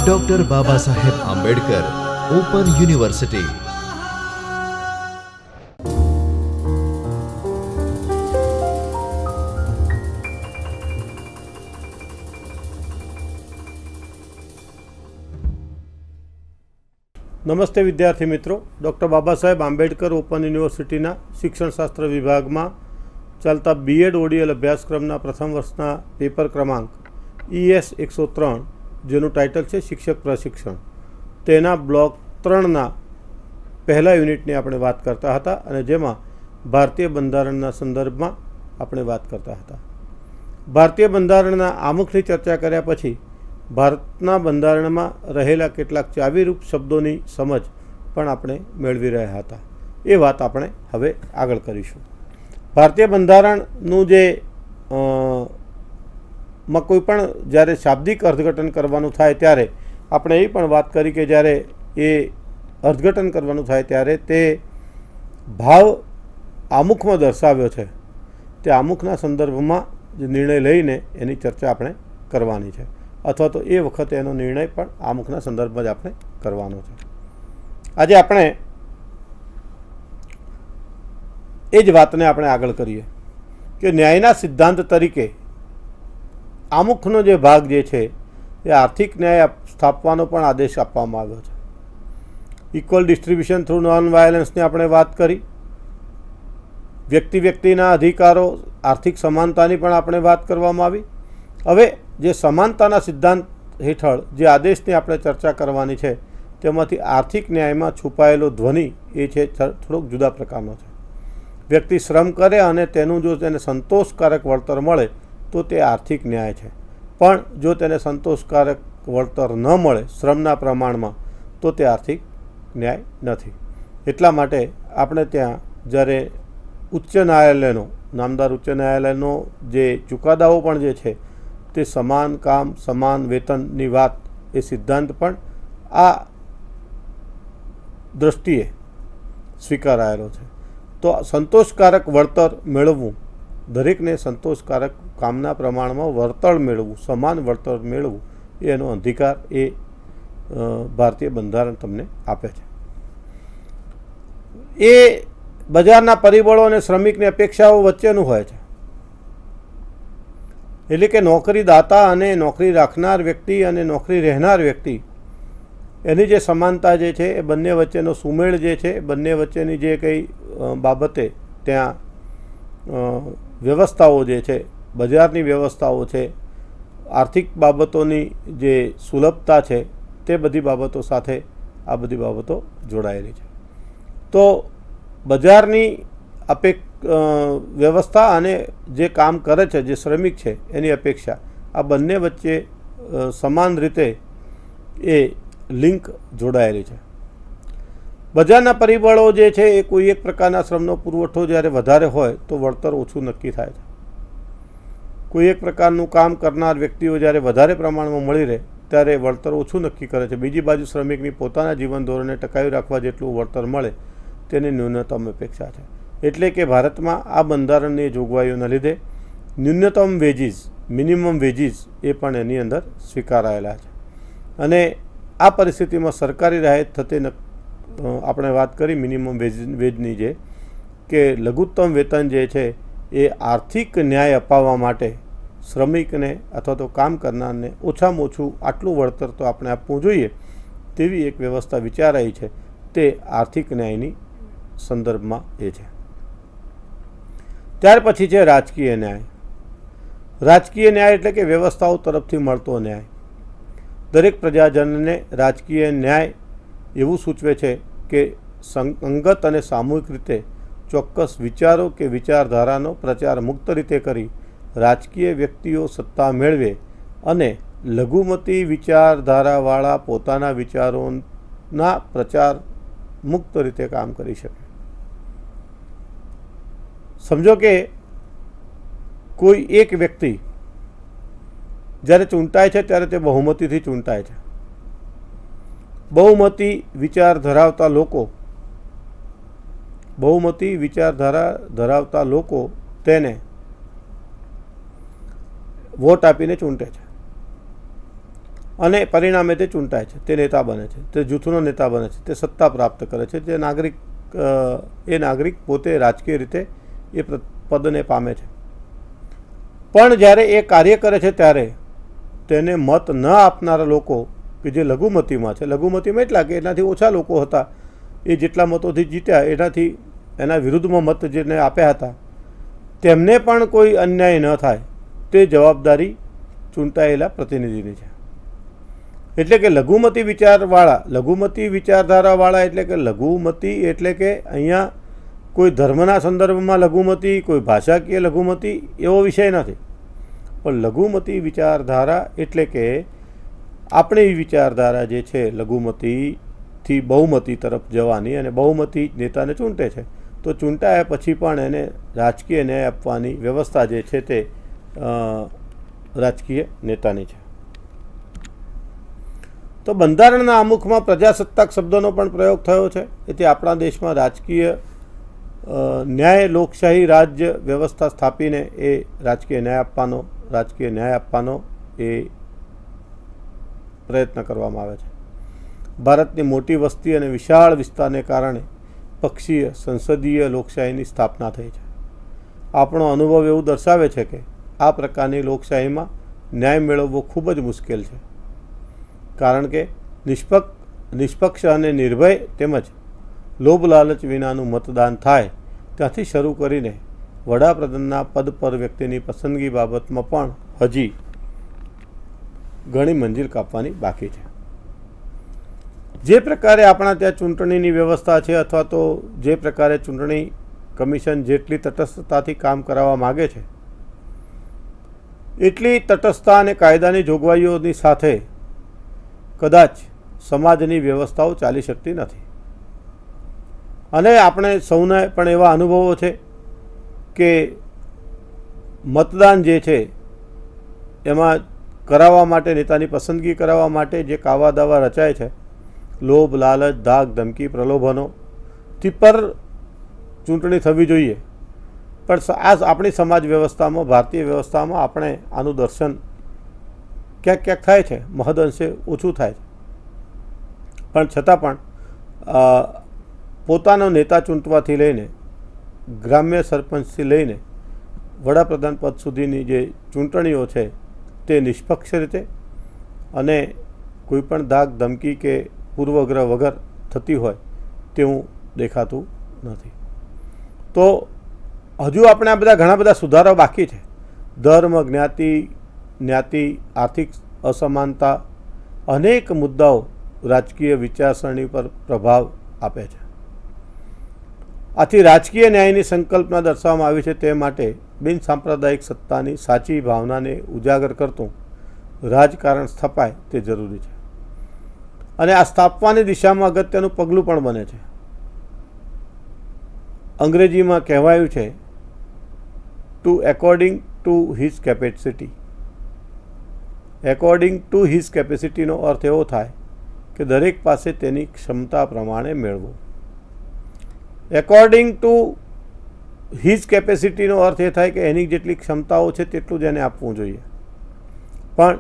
Doctor Baba Saheb Ambedkar open university. નમસ્તે વિદ્યાર્થી મિત્રો, ડૉક્ટર બાબા સાહેબ આંબેડકર ઓપન યુનિવર્સિટીના શિક્ષણશાસ્ત્ર વિભાગમાં ચાલતા બીએડ ઓડીએલ અભ્યાસક્રમના પ્રથમ વર્ષના પેપર ક્રમાંક ES 103, જેનું ટાઇટલ છે શિક્ષક પ્રશિક્ષણ, તેના બ્લોક 3ના પહેલા યુનિટની આપણે વાત કરતા હતા અને જેમાં ભારતીય બંધારણના સંદર્ભમાં આપણે વાત કરતા હતા. ભારતીય બંધારણના આમુખની ચર્ચા કર્યા પછી ભારતના બંધારણમાં રહેલા કેટલાક ચાવીરૂપ શબ્દોની સમજ પણ આપણે મેળવી રહ્યા હતા. એ વાત આપણે હવે આગળ કરીશું. ભારતીય બંધારણનું જે માં કોઈ પણ જ્યારે શાબ્દિક અર્થઘટન કરવાનું થાય ત્યારે આપણે એ પણ વાત કરી કે જ્યારે એ અર્થઘટન કરવાનું થાય ત્યારે તે ભાવ આમુખમાં દર્શાવ્યો છે તે આમુખના સંદર્ભમાં જે નિર્ણય લઈને એની ચર્ચા આપણે કરવાની છે, અથવા તો એ વખતે એનો નિર્ણય પણ આમુખના સંદર્ભમાં જ આપણે કરવાનો છે. આજે આપણે એ જ વાતને આપણે આગળ કરીએ કે ન્યાયના સિદ્ધાંત તરીકે આમુખનો જે ભાગ જે છે એ આર્થિક ન્યાય સ્થાપવાનો પણ આદેશ આપવામાં આવ્યો છે. ઇક્વલ ડિસ્ટ્રીબ્યુશન થ્રુ નોન વાયલન્સની આપણે વાત કરી. વ્યક્તિના અધિકારો, આર્થિક સમાનતાની પણ આપણે વાત કરવામાં આવી. હવે જે સમાનતાના સિદ્ધાંત હેઠળ જે આદેશની આપણે ચર્ચા કરવાની છે તેમાંથી આર્થિક ન્યાયમાં છુપાયેલો ધ્વનિ એ છે થોડોક જુદા પ્રકારનો છે. વ્યક્તિ શ્રમ કરે અને તેનું જો તેને સંતોષકારક વળતર મળે તો તે આર્થિક ન્યાય છે, પણ જો તેને સંતોષકારક વળતર ન મળે શ્રમના પ્રમાણમાં તો તે આર્થિક ન્યાય નથી. એટલા માટે આપણે ત્યાં જ્યારે ઉચ્ચ ન્યાયાલયનો, નામદાર ઉચ્ચ ન્યાયાલયનો જે ચુકાદાઓ પણ જે છે તે સમાન કામ સમાન વેતનની વાત, એ સિદ્ધાંત પણ આ દૃષ્ટિએ સ્વીકારાયેલો છે. તો સંતોષકારક વળતર મેળવવું, દરેકને સંતોષકારક કામના પ્રમાણમાં વળતર મેળવવું, સમાન વળતર મેળવવું, એનો અધિકાર એ ભારતીય બંધારણ તમને આપે છે. એ બજારના પરિબળો અને શ્રમિકની અપેક્ષાઓ વચ્ચેનું હોય છે. એટલે કે નોકરીદાતા અને નોકરી રાખનાર વ્યક્તિ અને નોકરી રહેનાર વ્યક્તિ, એની જે સમાનતા જે છે એ બંને વચ્ચેનો સુમેળ જે છે, બંને વચ્ચેની જે કંઈ બાબતે ત્યાં વ્યવસ્થાઓ જે છે, બજારની વ્યવસ્થાઓ છે, આર્થિક બાબતોની જે સુલભતા છે, તે બધી બાબતો સાથે આ બધી બાબતો જોડાયેલી છે. તો બજારની વ્યવસ્થા અને જે કામ કરે છે, જે શ્રમિક છે, એની અપેક્ષા, આ બંને વચ્ચે સમાન રીતે એ લિંક જોડાયેલી છે. બજારના પરિબળો જે છે એ કોઈ એક પ્રકારના શ્રમનો પુરવઠો જ્યારે વધારે હોય તો વળતર ઓછું નક્કી થાય છે. કોઈ એક પ્રકારનું કામ કરનાર વ્યક્તિઓ જ્યારે વધારે પ્રમાણમાં મળી રહે ત્યારે વળતર ઓછું નક્કી કરે છે. બીજી બાજુ શ્રમિકની પોતાના જીવન ધોરણને ટકાવી રાખવા જેટલું વળતર મળે તેની ન્યૂનતમ અપેક્ષા છે. એટલે કે ભારતમાં આ બંધારણની જોગવાઈઓના લીધે ન્યૂનતમ વેજીસ, મિનિમમ વેજીસ એ પણ એની અંદર સ્વીકારાયેલા છે. અને આ પરિસ્થિતિમાં સરકારી રાહત થતી આપણે વાત કરી મિનિમમ વેજની, જે કે લઘુત્તમ વેતન જે છે એ આર્થિક ન્યાય અપાવવા માટે શ્રમિકને અથવા તો કામ કરનારને ઓછામાં ઓછું આટલું વળતર તો આપણે આપવું જોઈએ તેવી એક વ્યવસ્થા વિચારાઈ છે. તે આર્થિક ન્યાયની સંદર્ભમાં એ છે. ત્યાર પછી છે રાજકીય ન્યાય. રાજકીય ન્યાય એટલે કે વ્યવસ્થાઓ તરફથી મળતો ન્યાય. દરેક પ્રજાજનને રાજકીય ન્યાય એવું સૂચવે છે કે અંગત અને સામૂહિક રીતે ચોક્કસ વિચારો કે વિચારધારાનો પ્રચાર મુક્ત રીતે કરી રાજકીય વ્યક્તિઓ સત્તા મેળવે અને લઘુમતી વિચારધારાવાળા પોતાના વિચારોના પ્રચાર મુક્ત રીતે કામ કરી શકે. સમજો કે કોઈ એક વ્યક્તિ જ્યારે ચૂંટાય છે ત્યારે તે બહુમતીથી ચૂંટાય છે. બહુમતી વિચાર ધરાવતા લોકો તેને વોટ આપીને ચૂંટે છે. અને પરિણામે તે ચૂંટાય છે, તે નેતા બને છે, તે જૂથનો નેતા બને છે, તે સત્તા પ્રાપ્ત કરે છે, તે નાગરિક પોતે રાજકીય રીતે એ પદને પામે છે. પણ જ્યારે એ કાર્ય કરે છે ત્યારે તેને મત ન આપનારા લોકો કે જે લઘુમતીમાં છે, લઘુમતીમાં એટલા કે એનાથી ઓછા લોકો હતા, એ જેટલા મતોથી જીત્યા એના વિરુદ્ધમાં મત જેને આપ્યા હતા તેમને પણ કોઈ અન્યાય ન થાય તે જવાબદારી ચૂંટાયેલા પ્રતિનિધિની છે. એટલે કે લઘુમતી વિચારધારાવાળા એટલે કે લઘુમતી એટલે કે અહીંયા કોઈ ધર્મના સંદર્ભમાં લઘુમતી, કોઈ ભાષાકીય લઘુમતી એવો વિષય નથી, પણ લઘુમતી વિચારધારા એટલે કે આપણી વિચારધારા જે છે લઘુમતીથી બહુમતી તરફ જવાની, અને બહુમતી નેતાને ચૂંટે છે તો ચૂંટાયા પછી પણ એને રાજકીય ન્યાય આપવાની વ્યવસ્થા જે છે તે રાજકીય નેતાની છે. તો બંધારણના આમુખમાં પ્રજાસત્તાક શબ્દનો પણ પ્રયોગ થયો છે. એથી આપણા દેશમાં રાજકીય ન્યાય લોકશાહી રાજ્ય વ્યવસ્થા સ્થાપીને એ રાજકીય ન્યાય આપવાનો એ પ્રયત્ન કરવામાં આવે છે. ભારતની મોટી વસ્તી અને વિશાળ વિસ્તારને કારણે પક્ષીય સંસદીય લોકશાહીની સ્થાપના થઈ છે. આપણો અનુભવ એવું દર્શાવે છે કે આ પ્રકારની લોકશાહીમાં ન્યાય મેળવવો ખૂબ જ મુશ્કેલ છે, કારણ કે નિષ્પક્ષ અને નિર્ભય તેમજ લોભ લાલચ વિનાનું મતદાન થાય ત્યાંથી શરૂ કરીને વડાપ્રધાનના પદ પર વ્યક્તિની પસંદગી બાબતમાં પણ હજી ઘણી મંજિલ કાપવાની બાકી છે. જે પ્રકારે આપણા ત્યાં ચૂંટણીની વ્યવસ્થા છે, અથવા તો જે પ્રકારે ચૂંટણી કમિશન જેટલી તટસ્થતાથી કામ કરાવવા માગે છે એટલી તટસ્થતા અને કાયદાની જોગવાઈઓની સાથે કદાચ સમાજની વ્યવસ્થાઓ ચાલી શકતી નથી. અને આપણે સૌને પણ એવા અનુભવો છે કે મતદાન જે છે એમાં કરાવવા માટે, નેતાની પસંદગી કરાવવા માટે જે કાવા દાવા રચાય છે, લોભ લાલચ ધાક ધમકી પ્રલોભનોથી પર ચૂંટણી થવી જોઈએ, પણ આ આપણી સમાજ વ્યવસ્થામાં, ભારતીય વ્યવસ્થામાં આપણે આનું દર્શન ક્યાંક ક્યાંક થાય છે, મહદઅંશે ઓછું થાય છે. પણ છતાં પણ પોતાનો નેતા ચૂંટવાથી લઈને ગ્રામ્ય સરપંચથી લઈને વડાપ્રધાન પદ સુધીની જે ચૂંટણીઓ છે તે નિષ્પક્ષ રીતે અને કોઈપણ ધાક ધમકી કે પૂર્વગ્રહ વગર થતી હોય તેવું દેખાતું નથી. તો હજુ આપણે આ ઘણા બધા સુધારા બાકી છે. ધર્મ, જ્ઞાતિ, આર્થિક અસમાનતા, અનેક મુદ્દાઓ રાજકીય વિચારસરણી પર પ્રભાવ આપે છે. આથી રાજકીય ન્યાયની સંકલ્પના દર્શાવવામાં આવી છે. તે માટે બિન સાંપ્રદાયિક સત્તાની સાચી ભાવનાને ઉજાગર કરતું રાજકારણ સ્થપાય તે જરૂરી છે, અને આ સ્થાપવાની દિશામાં અગત્યનું પગલું પણ બને છે. અંગ્રેજીમાં કહેવાયું છે according to his capacity. According to his કેપેસિટીનો અર્થ એવો થાય કે દરેક પાસે તેની ક્ષમતા પ્રમાણે મેળવો. એકોર્ડિંગ ટુ હિઝ કેપેસિટીનો અર્થ એ થાય કે એની જેટલી ક્ષમતાઓ છે તેટલું જ એને આપવું જોઈએ. પણ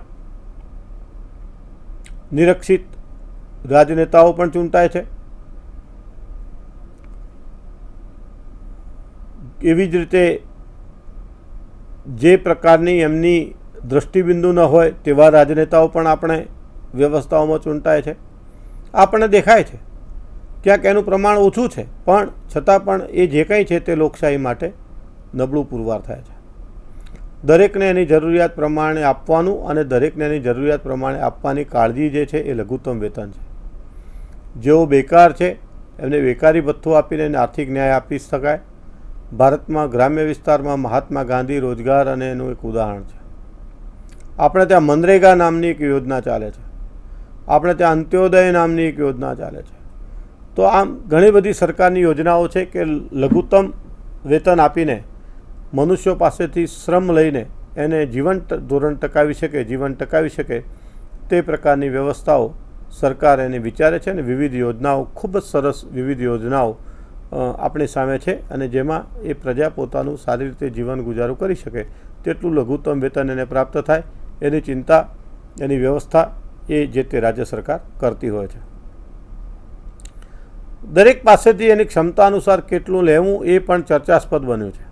નિરક્ષિત રાજનેતાઓ પણ ચૂંટાય છે. એવી જ રીતે જે પ્રકારની એમની દૃષ્ટિબિંદુ ન હોય તેવા રાજનેતાઓ પણ આપણે વ્યવસ્થાઓમાં ચૂંટાય છે. આપણને દેખાય છે ક્યાંક એનું પ્રમાણ ઓછું છે, પણ છતાં પણ એ જે કંઈ છે તે લોકશાહી માટે નબળું પુરવાર થાય છે. દરેકને એની જરૂરિયાત પ્રમાણે આપવાનું અને દરેકને એની જરૂરિયાત પ્રમાણે આપવાની કાળજી જે છે એ લઘુત્તમ વેતન છે. જેઓ બેકાર છે એમને બેકારી ભથ્થું આપીને એને આર્થિક ન્યાય આપી શકાય. ભારતમાં ગ્રામ્ય વિસ્તારમાં મહાત્મા ગાંધી રોજગાર અને એનું એક ઉદાહરણ છે. આપણે ત્યાં મનરેગા નામની એક યોજના ચાલે છે. આપણે ત્યાં અંત્યોદય નામની એક યોજના ચાલે છે. તો આમ ઘણી બધી સરકારની યોજનાઓ છે કે લઘુત્તમ વેતન આપીને મનુષ્યો પાસેથી શ્રમ લઈને એને જીવન ધોરણ ટકાવી શકે તે પ્રકારની વ્યવસ્થાઓ સરકાર એને વિચારે છે. અને વિવિધ યોજનાઓ, ખૂબ જ સરસ વિવિધ યોજનાઓ આપણી સામે છે, અને જેમાં એ પ્રજા પોતાનું સારી રીતે જીવન ગુજારો કરી શકે તેટલું લઘુત્તમ વેતન એને પ્રાપ્ત થાય એની ચિંતા, એની વ્યવસ્થા એ જે તે રાજ્ય સરકાર કરતી હોય છે. દરેક પાસેથી એની ક્ષમતા અનુસાર કેટલું લેવું એ પણ ચર્ચાસ્પદ બન્યું છે.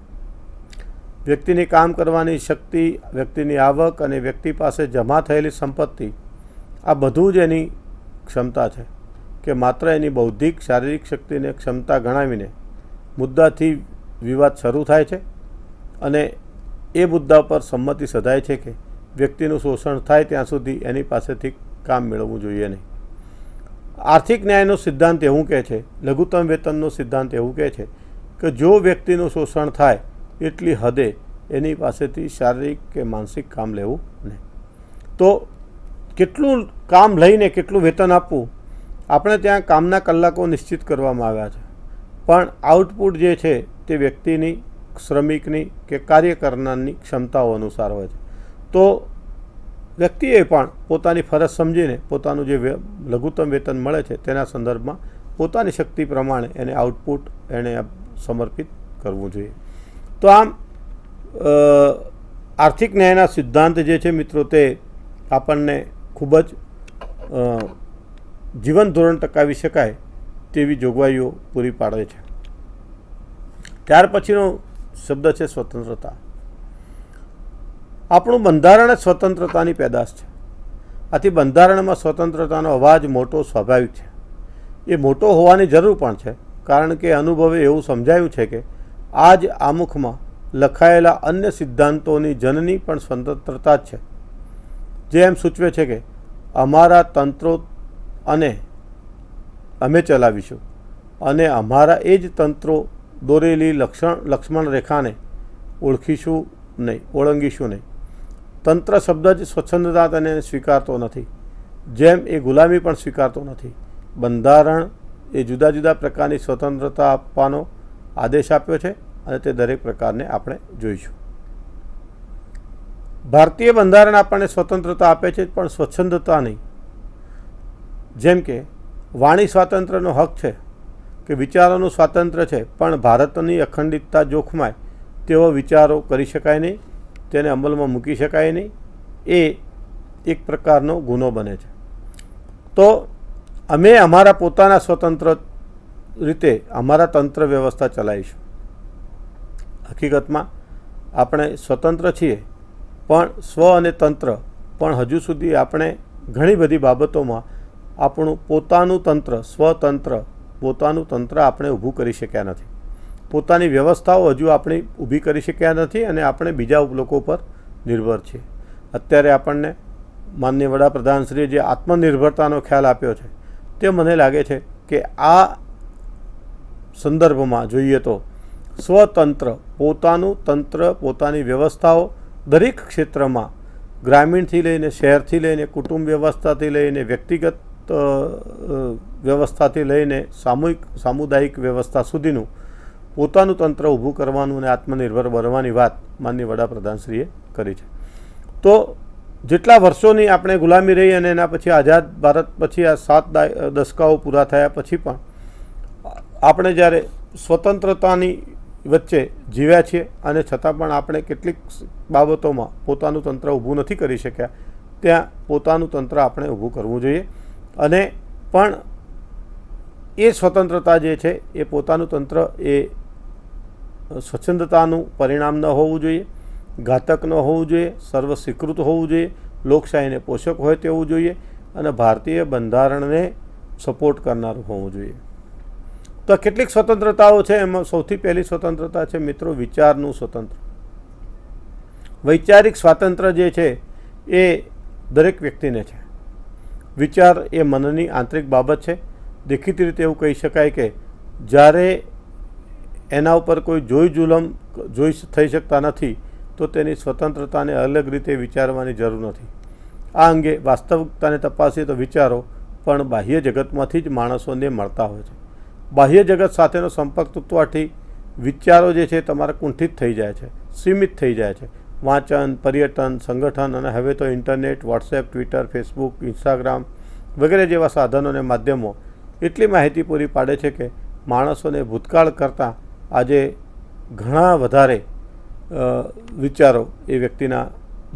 વ્યક્તિની કામ કરવાની શક્તિ, વ્યક્તિની આવક અને વ્યક્તિ પાસે જમા થયેલી સંપત્તિ, આ બધું જ એની ક્ષમતા છે કે માત્ર એની બૌદ્ધિક શારીરિક શક્તિને ક્ષમતા ગણાવીને મુદ્દાથી વિવાદ શરૂ થાય છે અને એ મુદ્દા પર સંમતિ સધાય છે કે વ્યક્તિનું શોષણ થાય ત્યાં સુધી એની પાસેથી કામ મેળવવું જોઈએ નહીં. આર્થિક ન્યાયનો સિદ્ધાંત એવું કહે છે, લઘુત્તમ વેતનનો સિદ્ધાંત એવું કહે છે કે જો વ્યક્તિનું શોષણ થાય એટલી હદે એની પાસેથી શારીરિક કે માનસિક કામ લેવું નહીં. તો કેટલું કામ લઈને કેટલું વેતન આપવું, આપણે ત્યાં કામના કલાકો નિશ્ચિત કરવામાં આવ્યા છે, પણ આઉટપુટ જે છે તે વ્યક્તિની, શ્રમિકની કે કાર્ય કરનારની ક્ષમતાઓ અનુસાર હોય છે. તો વ્યક્તિએ પણ પોતાની ફરજ સમજીને પોતાનું જે લઘુત્તમ વેતન મળે છે તેના સંદર્ભમાં પોતાની શક્તિ પ્રમાણે એને આઉટપુટ એણે સમર્પિત કરવું જોઈએ. તો આમ આર્થિક ન્યાયના સિદ્ધાંત જે છે મિત્રો, તે આપણને ખૂબ જ જીવન ધોરણ ટકાવી શકાય તેવી જોગવાઈઓ પૂરી પાડે છે. ત્યાર પછીનો શબ્દ છે સ્વતંત્રતા. આપણું બંધારણ જ સ્વતંત્રતાની પેદાશ છે. આથી બંધારણમાં સ્વતંત્રતાનો અવાજ મોટો સ્વાભાવિક છે. એ મોટો હોવાની જરૂર પણ છે, કારણ કે અનુભવે એવું સમજાયું છે કે આ જ આમુખમાં લખાયેલા અન્ય સિદ્ધાંતોની જનની પણ સ્વતંત્રતા જ છે, જે એમ સૂચવે છે કે અમારા તંત્રો અને અમે ચલાવીશું અને અમારા એ જ તંત્રો દોરેલી લક્ષ્મણ રેખાને ઓળંગીશું નહીં. તંત્ર શબ્દ જ સ્વચ્છંદતા તેને સ્વીકારતો નથી, જેમ એ ગુલામી પણ સ્વીકારતો નથી. બંધારણ એ જુદા જુદા પ્રકારની સ્વતંત્રતા આપવાનો આદેશ આપ્યો છે અને તે દરેક પ્રકારને આપણે જોઈશું. ભારતીય બંધારણ આપણને સ્વતંત્રતા આપે છે, પણ સ્વચ્છંદતા નહીં. જેમ કે વાણી સ્વાતંત્ર્યનો હક છે કે વિચારોનું સ્વાતંત્ર્ય છે, પણ ભારતની અખંડિતતા જોખમાય તેવા વિચારો કરી શકાય નહીં, તેને અમલમાં મૂકી શકાય નહીં. એ એક પ્રકારનો ગુનો બને છે. તો અમે અમારા પોતાના સ્વતંત્ર રીતે અમારા તંત્ર વ્યવસ્થા ચલાવીશું. હકીકતમાં આપણે સ્વતંત્ર છીએ, પણ સ્વ અને તંત્ર પણ હજુ સુધી આપણે ઘણી બધી બાબતોમાં આપણું પોતાનું તંત્ર, સ્વતંત્ર પોતાનું તંત્ર આપણે ઊભું કરી શક્યા નથી. પોતાની વ્યવસ્થાઓ હજુ આપણે ઊભી કરી શક્યા નથી અને આપણે બીજા લોકો પર નિર્ભર છીએ. અત્યારે આપણને માનનીય વડાપ્રધાનશ્રીએ જે આત્મનિર્ભરતાનો ખ્યાલ આપ્યો છે, તે મને લાગે છે કે આ સંદર્ભમાં જોઈએ તો સ્વતંત્ર, પોતાનું તંત્ર, પોતાની વ્યવસ્થાઓ દરેક ક્ષેત્રમાં, ગ્રામીણથી લઈને શહેરથી લઈને કુટુંબ વ્યવસ્થાથી લઈને વ્યક્તિગત વ્યવસ્થાથી લઈને સામુદાયિક વ્યવસ્થા સુધીનું પોતાનું તંત્ર ઊભું કરવાનું અને આત્મનિર્ભર બનવાની વાત માનનીય વડાપ્રધાનશ્રીએ કરી છે. તો જેટલા વર્ષોની આપણે ગુલામી રહી અને એના પછી આઝાદ ભારત પછી આ 7 દશકાઓ પૂરા થયા પછી પણ આપણે જ્યારે સ્વતંત્રતાની વચ્ચે જીવ્યા છીએ અને છતાં પણ આપણે કેટલીક બાબતોમાં પોતાનું તંત્ર ઊભું નથી કરી શક્યા, ત્યાં પોતાનું તંત્ર આપણે ઊભું કરવું જોઈએ. અને પણ એ સ્વતંત્રતા જે છે એ પોતાનું તંત્ર એ સ્વચ્છંદતાનું પરિણામ ન હોવું જોઈએ, ઘાતક ન હોવું જોઈએ, સર્વ સ્વીકૃત હોવું જોઈએ, લોકશાહીને પોષક હોય તેવું જોઈએ અને ભારતીય બંધારણને સપોર્ટ કરનારું હોવું જોઈએ. તો કેટલીક સ્વતંત્રતાઓ છે, એમાં સૌથી પહેલી સ્વતંત્રતા છે મિત્રો વિચારનું સ્વતંત્ર. વૈચારિક સ્વાતંત્ર્ય જે છે એ દરેક વ્યક્તિને છે. વિચાર એ મનની આંતરિક બાબત છે. દેખીતી રીતે એવું કહી શકાય કે જ્યારે એના ઉપર કોઈ જોઈ થઈ શકતા નથી તો તેની સ્વતંત્રતાને અલગ રીતે વિચારવાની જરૂર નથી. આ અંગે વાસ્તવિકતાને તપાસીએ તો વિચારો પણ બાહ્ય જગતમાંથી જ માણસોને મળતા હોય છે. બાહ્ય જગત સાથેનો સંપર્ક તૂટવાથી વિચારો જે છે તમારા કુંઠિત થઈ જાય છે, સીમિત થઈ જાય છે. વાંચન, પર્યટન, સંગઠન અને હવે તો internet, WhatsApp, Twitter, Facebook, Instagram વગેરે જેવા સાધનો અને માધ્યમો એટલી માહિતી પૂરી પાડે છે કે માણસોને ભૂતકાળ કરતાં આજે ઘણા વધારે વિચારો એ વ્યક્તિના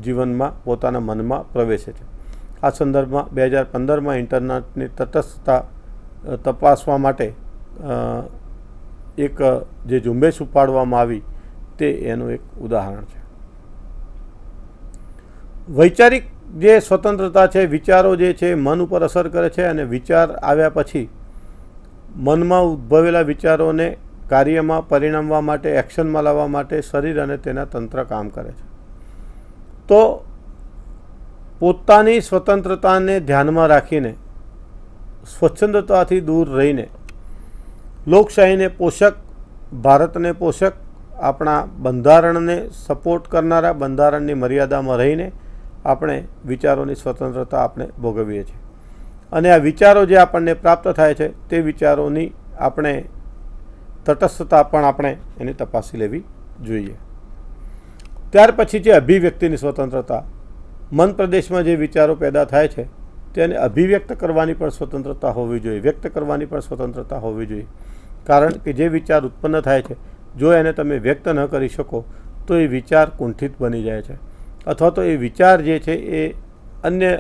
જીવનમાં, પોતાના મનમાં પ્રવેશે છે. આ સંદર્ભમાં 2015માં ઇન્ટરનેટની તટસ્થતા તપાસવા માટે એક જે ઝુંબેશ ઉપાડવામાં આવી તે એનું એક ઉદાહરણ છે. વૈચારિક જે સ્વતંત્રતા છે, વિચારો જે છે મન ઉપર અસર કરે છે અને વિચાર આવ્યા પછી મનમાં ઉદ્ભવેલા વિચારોને કાર્યમાં પરિણમવા માટે, એક્શનમાં લાવવા માટે શરીર અને તેના તંત્ર કામ કરે છે. તો પોતાની સ્વતંત્રતાને ધ્યાનમાં રાખીને, સ્વચ્છંદતાથી દૂર રહીને, લોકશાહીને પોષક, ભારતને પોષક, આપણા બંધારણને સપોર્ટ કરનારા, બંધારણની મર્યાદામાં રહીને આપણે વિચારોની સ્વતંત્રતા આપણે ભોગવીએ છીએ. અને આ વિચારો જે આપણને પ્રાપ્ત થાય છે તે વિચારોની આપણે તટસ્થતા પણ આપણે એની તપાસી લેવી જોઈએ. ત્યાર પછી જે અભિવ્યક્તિની સ્વતંત્રતા, મન પ્રદેશમાં જે વિચારો પેદા થાય છે તેને અભિવ્યક્ત કરવાની પણ સ્વતંત્રતા હોવી જોઈએ, વ્યક્ત કરવાની પણ સ્વતંત્રતા હોવી જોઈએ. કારણ કે જે વિચાર ઉત્પન્ન થાય છે જો એને તમે વ્યક્ત ન કરી શકો તો એ વિચાર કુંઠિત બની જાય છે, અથવા તો એ વિચાર જે છે એ અન્ય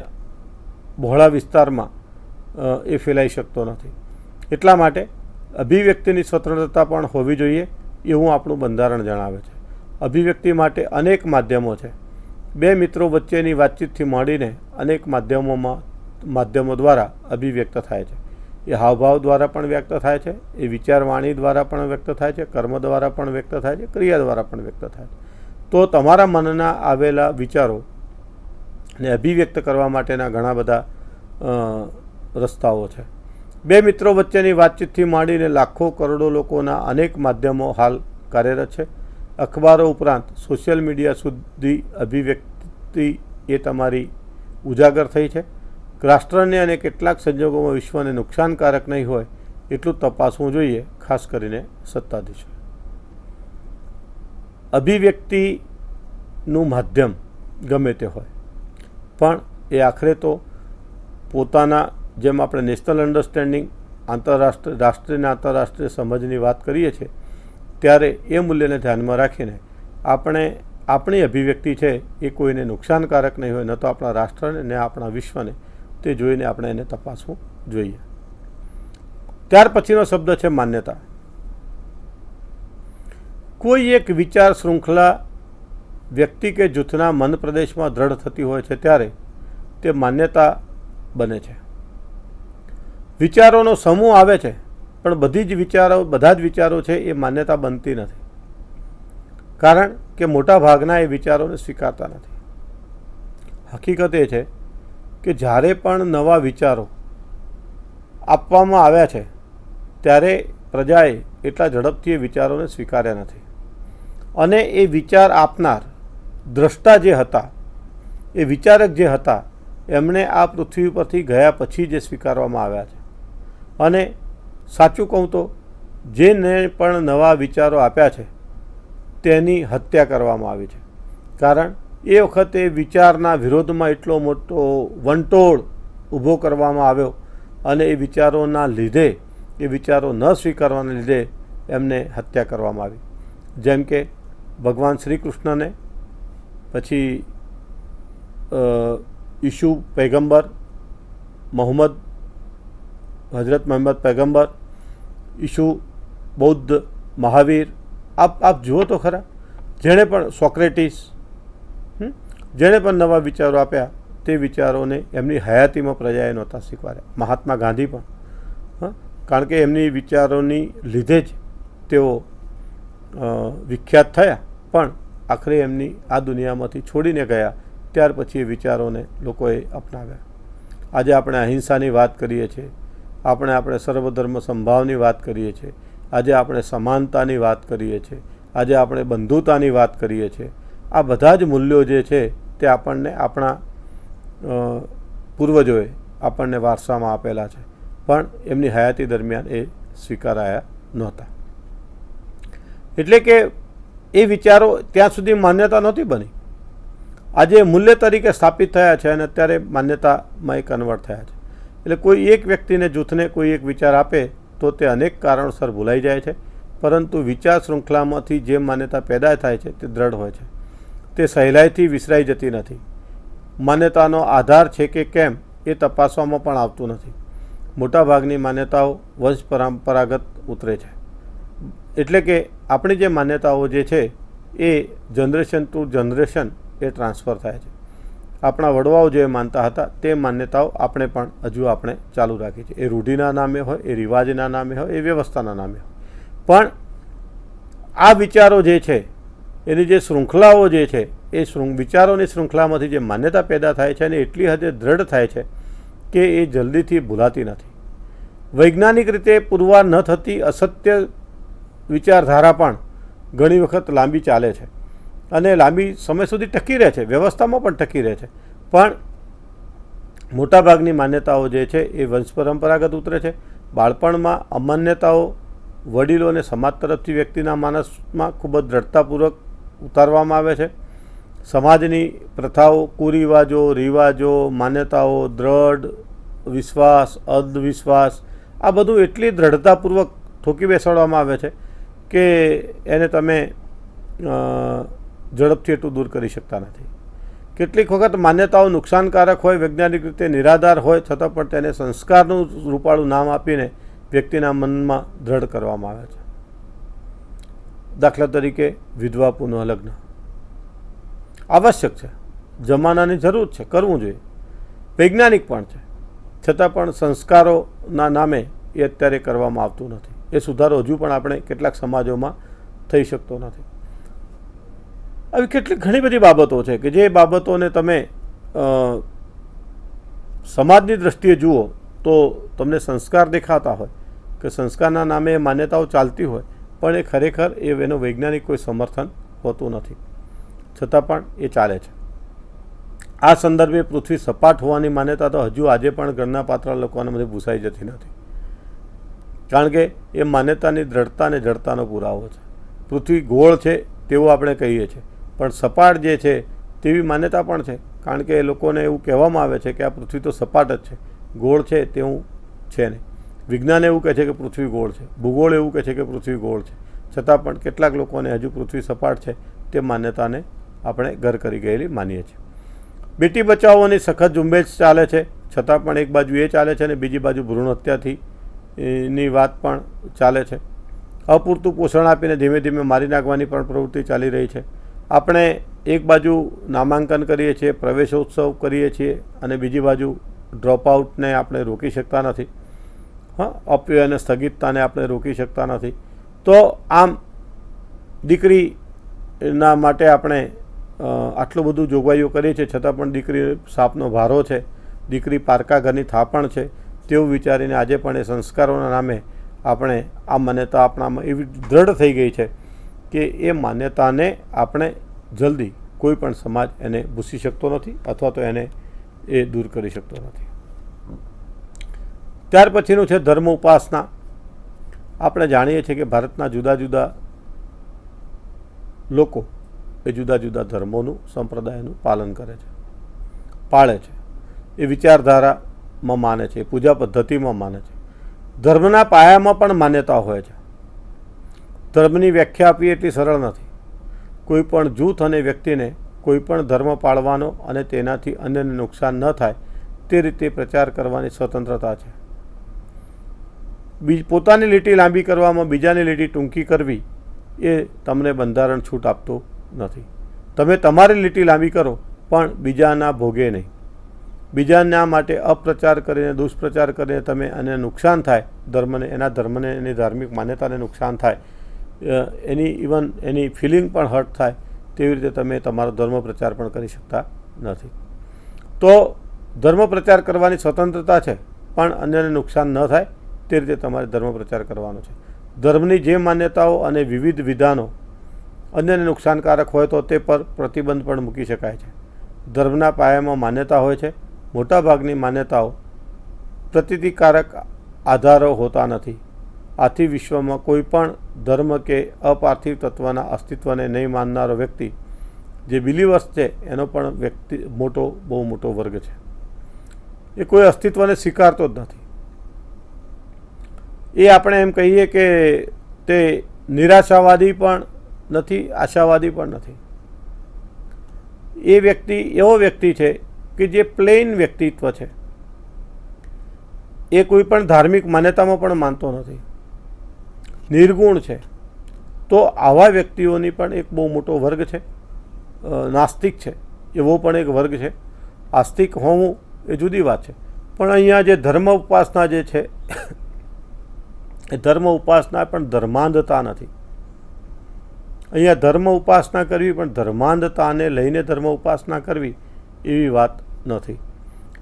બહોળા વિસ્તારમાં એ ફેલાઈ શકતો નથી. એટલા માટે અભિવ્યક્તિની સ્વતંત્રતા પણ હોવી જોઈએ એવું આપણું બંધારણ જણાવે છે. અભિવ્યક્તિ માટે અનેક માધ્યમો છે. બે મિત્રો વચ્ચેની વાતચીતથી માંડીને અનેક માધ્યમો દ્વારા અભિવ્યક્ત થાય છે. એ હાવભાવ દ્વારા પણ વ્યક્ત થાય છે, એ વિચારવાણી દ્વારા પણ વ્યક્ત થાય છે, કર્મ દ્વારા પણ વ્યક્ત થાય છે, ક્રિયા દ્વારા પણ વ્યક્ત થાય છે. તો તમારા મનના આવેલા વિચારોને અભિવ્યક્ત કરવા માટેના ઘણા બધા રસ્તાઓ છે. બે મિત્રો વચ્ચેની વાતચીતથી માંડીને લાખો કરોડો લોકોના અનેક માધ્યમો હાલ કાર્યરત છે. અખબારો ઉપરાંત સોશિયલ મીડિયા સુધી અભિવ્યક્તિ એ તમારી ઉજાગર થઈ છે. રાષ્ટ્રને અને કેટલાક સંજોગોમાં વિશ્વને નુકસાનકારક નહીં હોય એટલું તપાસવું જોઈએ, ખાસ કરીને સત્તાધીશો. અભિવ્યક્તિનું માધ્યમ ગમે તે હોય પણ એ આખરે તો પોતાના, જેમ આપણે નેશનલ અન્ડરસ્ટેન્ડિંગ, રાષ્ટ્રીય આંતરરાષ્ટ્રીય સમજની વાત કરીએ છીએ ત્યારે એ મૂલ્યને ધ્યાનમાં રાખીને આપણે આપણી અભિવ્યક્તિ છે એ કોઈને નુકસાનકારક નહીં હોય, ન તો આપણા રાષ્ટ્રને ને આપણા વિશ્વને, તે જોઈને આપણે એને તપાસવું જોઈએ. ત્યાર પછીનો શબ્દ છે માન્યતા. કોઈ એક વિચાર શૃંખલા વ્યક્તિ કે જૂથના મન પ્રદેશમાં દ્રઢ થતી હોય છે ત્યારે તે માન્યતા બને છે. વિચારોનો સમૂહ આવે છે પણ બધા જ વિચારો છે એ માન્યતા બનતી નથી, કારણ કે મોટા ભાગના એ વિચારોને સ્વીકારતા નથી. હકીકત એ છે કે જ્યારે પણ નવા વિચારો આપવામાં આવ્યા છે ત્યારે પ્રજાએ એટલા ઝડપથી એ વિચારોને સ્વીકાર્યા નથી, અને એ વિચાર આપનાર દ્રષ્ટા જે હતા, એ વિચારક જે હતા, એમણે આ પૃથ્વી પરથી ગયા પછી જે સ્વીકારવામાં આવ્યા છે. અને સાચું કહું તો જેને પણ નવા વિચારો આપ્યા છે તેની હત્યા કરવામાં આવી છે, કારણ એ વખતે વિચારના વિરોધમાં એટલો મોટો વંટોળ ઊભો કરવામાં આવ્યો અને એ વિચારોના લીધે, એ વિચારો ન સ્વીકારવાના લીધે એમને હત્યા કરવામાં આવી. જેમ કે ભગવાન શ્રી કૃષ્ણને, પછી ઈસુ પૈગંબર, હજરત મોહમ્મદ પૈગંબર, ઈસુ, બૌદ્ધ, મહાવીર, આપ જુઓ તો ખરા, જેણે પણ સોક્રેટિસ, જેણે પણ નવા વિચારો આપ્યા તે વિચારોને એમની હયાતીમાં પ્રજાએ નહોતા સ્વીકાર્યા. મહાત્મા ગાંધી પણ, કારણ કે એમની વિચારોની લીધે જ તેઓ વિખ્યાત થયા, પણ આખરે એમની આ દુનિયામાંથી છોડીને ગયા. ત્યાર પછી એ વિચારોને લોકોએ અપનાવ્યા. આજે આપણે અહિંસાની વાત કરીએ છીએ, આપણે સર્વધર્મ સંભાવની વાત કરીએ છીએ, આજે આપણે સમાનતાની વાત કરીએ છીએ, આજે આપણે બંધુતાની વાત કરીએ છીએ. આ બધા જ મૂલ્યો જે છે તે આપણને આપણા પૂર્વજોએ આપણને વારસામાં આપેલા છે, પણ એમની હયાતી દરમિયાન એ સ્વીકારાયા નહોતા. એટલે કે એ વિચારો ત્યાં સુધી માન્યતા નહોતી બની, આજે મૂલ્ય તરીકે સ્થાપિત થયા છે અને અત્યારે માન્યતામાં એ કન્વર્ટ થયા છે. એટલે કોઈ એક વ્યક્તિને, જૂથને કોઈ એક વિચાર આપે તો તે અનેક કારણોસર ભૂલાઈ જાય છે, પરંતુ વિચાર શૃંખલામાંથી જે માન્યતા પેદા થાય છે તે દ્રઢ હોય છે, તે સહેલાઈથી વિસરાઈ જતી નથી. માન્યતાનો આધાર છે કે કેમ એ તપાસવામાં પણ આવતું નથી. મોટાભાગની માન્યતાઓ વંશ પરંપરાગત ઉતરે છે. એટલે કે આપણી જે માન્યતાઓ જે છે એ જનરેશન ટુ જનરેશન એ ટ્રાન્સફર થાય છે. આપણા વડવાઓ જે માનતા હતા તે માન્યતાઓ આપણે પણ હજુ આપણે ચાલુ રાખી છે. એ રૂઢિના નામે હોય, એ રિવાજના નામે હોય, એ વ્યવસ્થાના નામે હોય. પણ આ વિચારો જે છે એની જે શૃંખલાઓ જે છે એ વિચારોની શૃંખલામાંથી જે માન્યતા પેદા થાય છે અને એટલી હદે દ્રઢ થાય છે કે એ જલ્દીથી ભૂલાતી નથી. વૈજ્ઞાનિક રીતે પુરવાર ન થતી અસત્ય વિચારધારા પણ ઘણી વખત લાંબી ચાલે છે અને લાંબી સમય સુધી ટકી રહે છે, વ્યવસ્થામાં પણ ટકી રહે છે. પણ મોટાભાગની માન્યતાઓ જે છે એ વંશ પરંપરાગત ઉતરે છે. બાળપણમાં અમાન્યતાઓ વડીલો અને સમાજ તરફથી વ્યક્તિના માનસમાં ખૂબ જ દ્રઢતાપૂર્વક ઉતારવામાં આવે છે. સમાજની પ્રથાઓ, કુરિવાજો, રિવાજો, માન્યતાઓ, દ્રઢ વિશ્વાસ, અંધવિશ્વાસ, આ બધું એટલી દ્રઢતાપૂર્વક ઠોકી બેસાડવામાં આવે છે કે એને તમે ઝડપથી એટલું દૂર કરી શકતા નથી. કેટલીક વખત માન્યતાઓ નુકસાનકારક હોય, વૈજ્ઞાનિક રીતે નિરાધાર હોય, છતાં પણ તેને સંસ્કારનું રૂપાળું નામ આપીને વ્યક્તિના મનમાં દ્રઢ કરવામાં આવે છે. દાખલા તરીકે વિધવા પુનઃલગ્ન આવશ્યક છે, જમાનાની જરૂર છે, કરવું જોઈએ, વૈજ્ઞાનિક પણ છે, છતાં પણ સંસ્કારોના નામે એ અત્યારે કરવામાં આવતું નથી. એ સુધારો હજુ પણ આપણે કેટલાક સમાજોમાં થઈ શકતો નથી. આવી કેટલીક ઘણી બધી બાબતો છે કે જે બાબતોને તમે સમાજની દ્રષ્ટિએ જુઓ તો તમને સંસ્કાર દેખાતા હોય કે સંસ્કારના નામે માન્યતાઓ ચાલતી હોય, પણ એ ખરેખર એનો વૈજ્ઞાનિક કોઈ સમર્થન હોતું નથી, છતાં પણ એ ચાલે છે. આ સંદર્ભે પૃથ્વી સપાટ હોવાની માન્યતા તો હજુ આજે પણ ગણના પાત્ર લોકોના મધ્ય ભૂસાઈ જતી નથી, કારણ કે એ માન્યતાની દ્રઢતા અને જડતાનો પુરાવો છે. પૃથ્વી ગોળ છે તેવું આપણે કહીએ છીએ, પણ સપાટ જે છે તેવી માન્યતા પણ છે, કારણ કે એ લોકોને એવું કહેવામાં આવે છે કે આ પૃથ્વી તો સપાટ જ છે, ગોળ છે તેવું છે નહીં. વિજ્ઞાન એવું કહે છે કે પૃથ્વી ગોળ છે, ભૂગોળ એવું કહે છે કે પૃથ્વી ગોળ છે, છતાં પણ કેટલાક લોકોને હજુ પૃથ્વી સપાટ છે તે માન્યતાને આપણે ઘર કરી ગયેલી માનીએ છીએ. બેટી બચાવોની સખત ઝુંબેશ ચાલે છે, છતાં પણ એક બાજુ એ ચાલે છે અને બીજી બાજુ ભ્રૂણ હત્યાથી ની વાત પણ ચાલે છે. અપૂરતું પોષણ આપીને ધીમે ધીમે મારી નાખવાની પણ પ્રવૃત્તિ ચાલી રહી છે. આપણે એક બાજુ નામાંકન કરીએ છીએ, પ્રવેશોત્સવ કરીએ છીએ અને બીજી બાજુ ડ્રોપઆઉટને આપણે રોકી શકતા નથી. અપ્યય અને સ્થગિતતાને આપણે રોકી શકતા નથી. તો આમ દીકરીના માટે આપણે આટલું બધું જોગવાઈઓ કરીએ છીએ, છતાં પણ દીકરી સાપનો ભારો છે, દીકરી પારકા ઘરની થાપણ છે તેવું વિચારીને આજે પણ એ સંસ્કારોના નામે આપણે આ માન્યતા આપણામાં એવી દ્રઢ થઈ ગઈ છે કે એ માન્યતાને આપણે જલ્દી કોઈ પણ સમાજ એને ભૂસી શકતો નથી અથવા તો એને એ દૂર કરી શકતો નથી. ત્યાર પછીનું છે ધર્મ ઉપાસના. આપણે જાણીએ છીએ કે ભારતના જુદા જુદા લોકો એ જુદા જુદા ધર્મોનું, સંપ્રદાયનું પાલન કરે છે, પાળે છે, એ વિચારધારામાં માને છે, પૂજા પદ્ધતિમાં માને છે. ધર્મના પાયામાં પણ માન્યતા હોય છે. ધર્મની વ્યાખ્યા આપવી એટલી સરળ નથી. કોઈ પણ જૂથ અને વ્યક્તિને કોઈ પણ ધર્મ પાળવાનો અને તેનાથી અન્યને નુકસાન ન થાય તે રીતે પ્રચાર કરવાની સ્વતંત્રતા છે. પોતાની લીટી લાંબી કરવામાં બીજાની લીટી ટૂંકી કરવી એ તમને બંધારણ છૂટ આપતું નથી. તમે તમારી લીટી લાંબી કરો પણ બીજાના ભોગે નહીં. બીજાના માટે અપપ્રચાર કરીને, દુષ્પ્રચાર કરીને તમે એને નુકસાન થાય, ધર્મને, એના ધર્મને, એની ધાર્મિક માન્યતાને નુકસાન થાય, એની ફિલિંગ પણ હર્ટ થાય, તેવી રીતે તમે તમારો ધર્મ પ્રચાર પણ કરી શકતા નથી. તો ધર્મ પ્રચાર કરવાની સ્વતંત્રતા છે, પણ અન્યને નુકસાન ન થાય તે રીતે તમારે ધર્મ પ્રચાર કરવાનો છે. ધર્મની જે માન્યતાઓ અને વિવિધ વિધાનો અન્યને નુકસાનકારક હોય તો તે પર પ્રતિબંધ પણ મૂકી શકાય છે. ધર્મના પાયામાં માન્યતા હોય છે. મોટાભાગની માન્યતાઓ પ્રતીતિકારક આધારો હોતા નથી. આથી વિશ્વમાં કોઈ પણ ધર્મ કે અપાર્થિવ તત્વના અસ્તિત્વને નહીં માનનારો વ્યક્તિ, જે બિલીવર્સ છે, એનો પણ બહુ મોટો વર્ગ છે. એ કોઈ અસ્તિત્વને સ્વીકારતો જ નથી. એ આપણે એમ કહીએ કે તે નિરાશાવાદી પણ નથી, આશાવાદી પણ નથી. એ વ્યક્તિ એવો વ્યક્તિ છે કે જે પ્લેન વ્યક્તિત્વ છે, એ કોઈ પણ ધાર્મિક માન્યતામાં પણ માનતો નથી, નિર્ગુણ છે, તો આવા વ્યક્તિઓની પણ એક બહુ મોટો વર્ગ છે. નાસ્તિક છે એવો પણ એક વર્ગ છે. આસ્તિક હોવું એ જુદી વાત છે, પણ અહીંયા જે ધર્મ ઉપાસના જે છે એ ધર્મ ઉપાસના પણ ધર્માંધતા નથી. અહીંયા ધર્મ ઉપાસના કરવી પણ ધર્માંધતાને લઈને ધર્મ ઉપાસના કરવી એવી વાત નથી.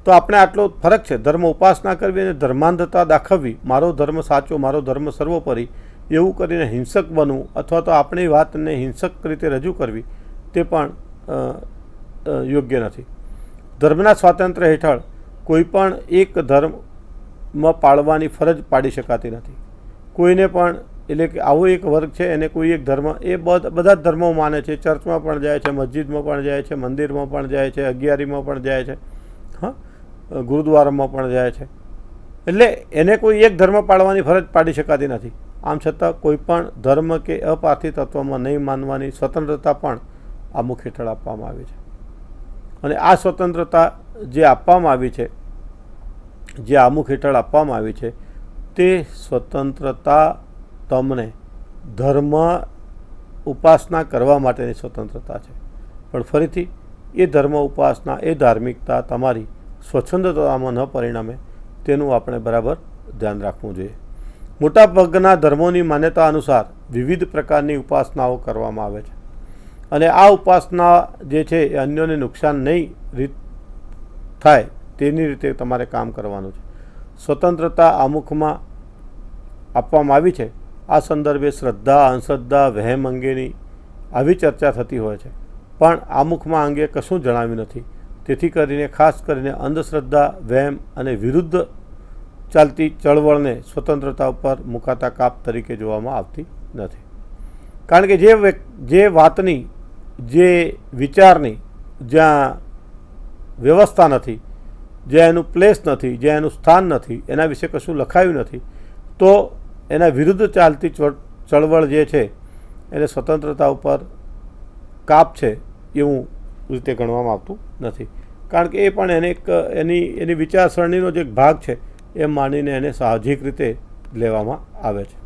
તો આપણે આટલો ફરક છે, ધર્મ ઉપાસના કરવી અને ધર્માંધતા દાખવવી, મારો ધર્મ સાચો, મારો ધર્મ સર્વોપરી, એવું કરીને હિંસક બનવું અથવા તો આપણી વાતને હિંસક રીતે રજૂ કરવી તે પણ યોગ્ય નથી. ધર્મના સ્વાતંત્ર્ય હેઠળ કોઈ પણ એક ધર્મ પાળવાની ફરજ પાડી શકાતી નથી. કોઈને પણ, એટલે કે આવો એક વર્ગ છે એને કોઈ એક ધર્મ, એ બધા જ ધર્મો માને છે, ચર્ચમાં પણ જાય છે, મસ્જિદમાં પણ જાય છે, મંદિરમાં પણ જાય છે, અગિયારીમાં પણ જાય છે, હા, ગુરુદ્વારામાં પણ જાય છે. એટલે એને કોઈ એક ધર્મ પાળવાની ફરજ પાડી શકાતી નથી. આમ છતાં કોઈ પણ ધર્મ કે અપાર્થિવ તત્વમાં નહીં માનવાની સ્વતંત્રતા પણ આમુખ હેઠળ આપવામાં આવી છે. અને આ સ્વતંત્રતા જે આપવામાં આવી છે, જે આમુખ હેઠળ આપવામાં આવી છે, તે સ્વતંત્રતા તમને ધર્મ ઉપાસના કરવા માટેની સ્વતંત્રતા છે. પણ ફરીથી એ ધર્મ ઉપાસના, એ ધાર્મિકતા તમારી સ્વચ્છંદતામાં ન પરિણમે તેનું આપણે બરાબર ધ્યાન રાખવું જોઈએ. મોટાભાગના ધર્મોની માન્યતા અનુસાર વિવિધ પ્રકારની ઉપાસનાઓ કરવામાં આવે છે, અને આ ઉપાસના જે છે એ અન્યોને નુકસાન નહીં થાય તેની રીતે તમારે કામ કરવાનું છે. સ્વતંત્રતા આમુખમાં આપવામાં આવી છે. આ સંદર્ભે શ્રદ્ધા, અંધશ્રદ્ધા, વહેમ અંગેની આવી ચર્ચા થતી હોય છે, પણ આમુખમાં અંગે કશું જણાવ્યું નથી. તેથી કરીને ખાસ કરીને અંધશ્રદ્ધા, વહેમ અને વિરુદ્ધ ચાલતી ચળવળને સ્વતંત્રતા ઉપર મુકાતા કાપ તરીકે જોવામાં આવતી નથી. કારણ કે જે વાતની, જે વિચારની જ્યાં વ્યવસ્થા નથી, જ્યાં એનું પ્લેસ નથી, જ્યાં એનું સ્થાન નથી, એના વિશે કશું લખાયું નથી, તો એના વિરુદ્ધ ચાલતી ચળવળ જે છે એને સ્વતંત્રતા ઉપર કાપ છે એવું રીતે ગણવામાં આવતું નથી. કારણ કે એ પણ એને એક એની વિચારસરણીનો જે એક ભાગ છે એમ માનીને એને સાહજિક રીતે લેવામાં આવે છે.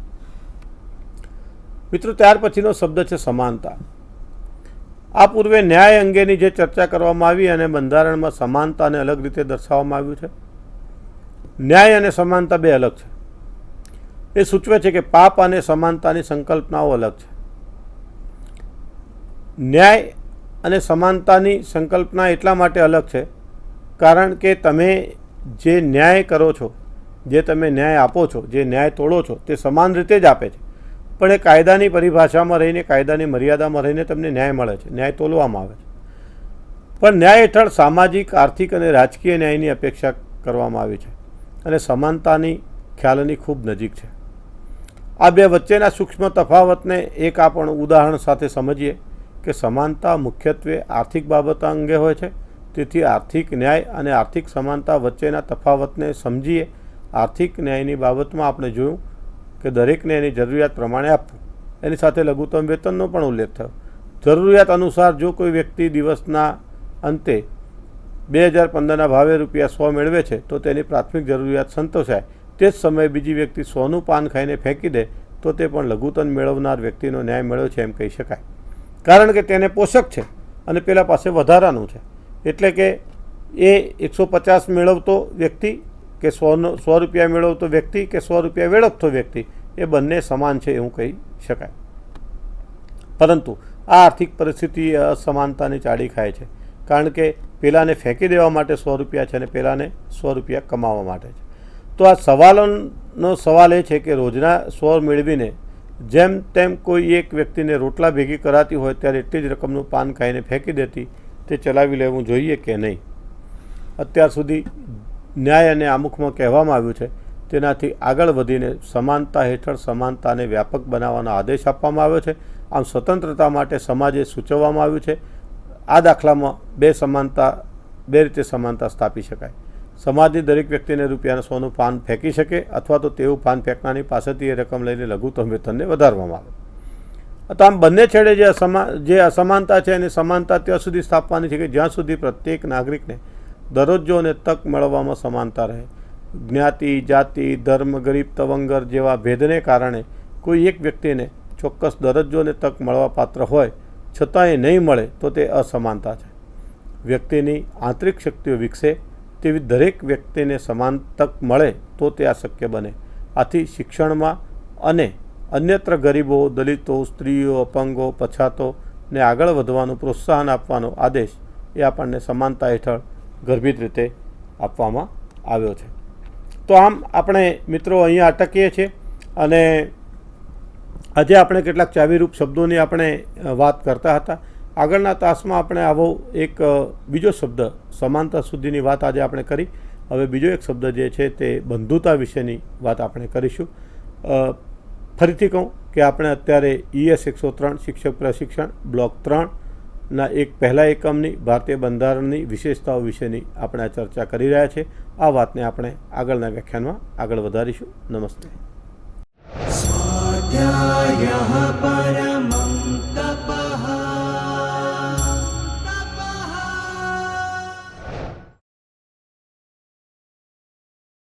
મિત્રો, ત્યાર પછીનો શબ્દ છે સમાનતા. આ પૂર્વે ન્યાય અંગેની જે ચર્ચા કરવામાં આવી અને બંધારણમાં સમાનતાને અલગ રીતે દર્શાવવામાં આવ્યું છે. ન્યાય અને સમાનતા બે અલગ છે. એ સૂચવે છે કે પાપ અને સમાનતાની સંકલ્પનાઓ અલગ છે. ન્યાય અને સમાનતાની સંકલ્પના એટલા માટે અલગ છે કારણ કે તમે જે ન્યાય કરો છો, જે તમે ન્યાય આપો છો, જે ન્યાય તોડો છો, તે સમાન રીતે જ આપે છે, પણ એ કાયદાની પરિભાષામાં રહીને, કાયદાની મર્યાદામાં રહીને તમને ન્યાય મળે છે, ન્યાય તોલવામાં આવે છે. પણ ન્યાય હેઠળ સામાજિક, આર્થિક અને રાજકીય ન્યાયની અપેક્ષા કરવામાં આવી છે અને સમાનતાની ખ્યાલની ખૂબ નજીક છે. આ બે વચ્ચેના સૂક્ષ્મ તફાવતને એક આપણે ઉદાહરણ સાથે સમજીએ કે સમાનતા મુખ્યત્વે આર્થિક બાબતો અંગે હોય છે. તેથી આર્થિક ન્યાય અને આર્થિક સમાનતા વચ્ચેના તફાવતને સમજીએ. આર્થિક ન્યાયની બાબતમાં આપણે જોયું કે દરેકને એની જરૂરિયાત પ્રમાણે આપવું. એની સાથે લઘુત્તમ વેતનનો પણ ઉલ્લેખ થયો. જરૂરિયાત અનુસાર જો કોઈ વ્યક્તિ દિવસના અંતે 2015ના ભાવે ₹100 મેળવે છે તો તેની પ્રાથમિક જરૂરિયાત સંતોષાય, તે જ સમયે બીજી વ્યક્તિ 100નું પાન ખાઈને ફેંકી દે તો તે પણ લઘુત્તમ મેળવનાર વ્યક્તિનો ન્યાય મળ્યો છે એમ કહી શકાય. કારણ કે તેને પોષક છે અને પેલા પાસે વધારાનું છે. એટલે કે એ 150 મેળવતો વ્યક્તિ કે 100 રૂપિયા મેળવતો વ્યક્તિ કે 100 રૂપિયા વેળવતો વ્યક્તિ એ બંને સમાન છે એવું કહી શકાય. પરંતુ આ આર્થિક પરિસ્થિતિ અસમાનતાની ચાડી ખાય છે. કારણ કે પેલાને ફેંકી દેવા માટે 100 રૂપિયા છે અને પેલાને 100 રૂપિયા કમાવા માટે છે. તો આ સવાલનો સવાલ એ છે કે રોજના 100 મેળવીને જેમ તેમ કોઈ એક વ્યક્તિને રોટલા ભેગી કરાતી હોય ત્યારે એટલી જ રકમનું પાન ખાઈને ફેંકી દેતી તે ચલાવી લેવું જોઈએ કે નહીં. અત્યાર સુધી ન્યાય અને આમુખમાં કહેવામાં આવ્યું છે તેનાથી આગળ વધીને સમાનતા હેઠળ સમાનતાને વ્યાપક બનાવવાનો આદેશ આપવામાં આવ્યો છે. આમ સ્વતંત્રતા માટે સમાજે સૂચવવામાં આવ્યું છે. આ દાખલામાં બે રીતે સમાનતા સ્થાપી શકાય. સમાજની દરેક વ્યક્તિને ₹100નું પાન ફેંકી શકે અથવા તો તેવું પાન ફેંકનારની પાસેથી એ રકમ લઈને લઘુત્તમ વેતનને વધારવામાં આવે. તો આમ બંને છેડે જે અસમાનતા છે અને સમાનતા ત્યાં સુધી સ્થાપવાની છે કે જ્યાં સુધી પ્રત્યેક નાગરિકને દરજ્જો અને તક મેળવવામાં સમાનતા રહે. જ્ઞાતિ, જાતિ, ધર્મ, ગરીબ, તવંગર જેવા ભેદને કારણે કોઈ એક વ્યક્તિને ચોક્કસ દરજ્જો અને તક મળવા પાત્ર હોય છતાંય નહીં મળે તો તે અસમાનતા છે. વ્યક્તિની આંતરિક શક્તિઓ વિકસે તેવી દરેક વ્યક્તિને સમાન તક મળે તો તે આ શક્ય બને. આથી શિક્ષણમાં અને અન્યત્ર ગરીબો, દલિતો, સ્ત્રીઓ, અપંગો, પછાતોને આગળ વધવાનું પ્રોત્સાહન આપવાનો આદેશ એ આપણને સમાનતા હેઠળ ગર્ભિત રીતે આપવામાં આવ્યો છે. તો આમ આપણે મિત્રો અહીંયા અટકીએ છીએ અને આજે આપણે કેટલાક ચાવીરૂપ શબ્દોની આપણે વાત કરતા હતા. આગળના તાસમાં આપણે આવો એક બીજો શબ્દ સમાનતા સુધીની વાત આજે આપણે કરી. હવે બીજો એક શબ્દ જે છે તે બંધુતા વિશેની વાત આપણે કરીશું. ફરીથી કહું કે આપણે અત્યારે ES 103 શિક્ષક પ્રશિક્ષણ બ્લોક 3ના એક પહેલા એકમની ભારતીય બંધારણની વિશેષતાઓ વિશેની આપણે આ ચર્ચા કરી રહ્યા છીએ. આ વાતને આપણે આગળના વ્યાખ્યાનમાં આગળ વધારીશું. નમસ્તે. स्वाध्यायः परमः